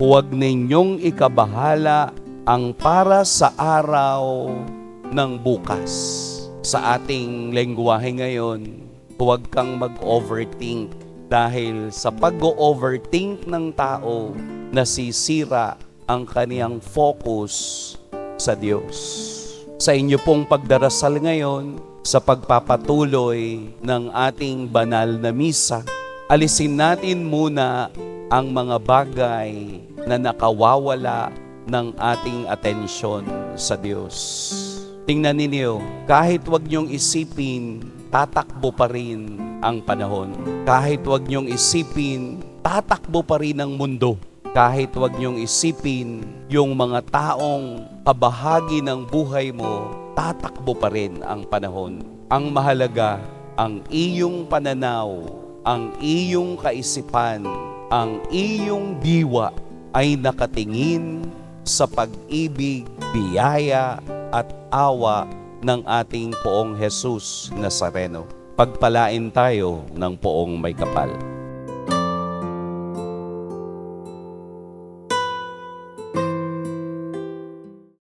Huwag ninyong ikabahala ang para sa araw ng bukas. Sa ating lengguwahe ngayon, huwag kang mag-overthink dahil sa pag-overthink ng tao, nasisira ang kaniyang focus sa Diyos. Sa inyo pong pagdarasal ngayon, sa pagpapatuloy ng ating banal na misa, alisin natin muna ang mga bagay na nakawawala ng ating atensyon sa Diyos. Tingnan ninyo, kahit wag niyong isipin, tatakbo pa rin ang panahon. Kahit wag niyong isipin, tatakbo pa rin ang mundo. Kahit wag niyong isipin, yung mga taong kabahagi ng buhay mo, tatakbo pa rin ang panahon. Ang mahalaga, ang iyong pananaw, ang iyong kaisipan, ang iyong diwa ay nakatingin sa pag-ibig, biyaya at awa ng ating Poong Jesus Nazareno. Pagpalain tayo ng Poong May Kapal.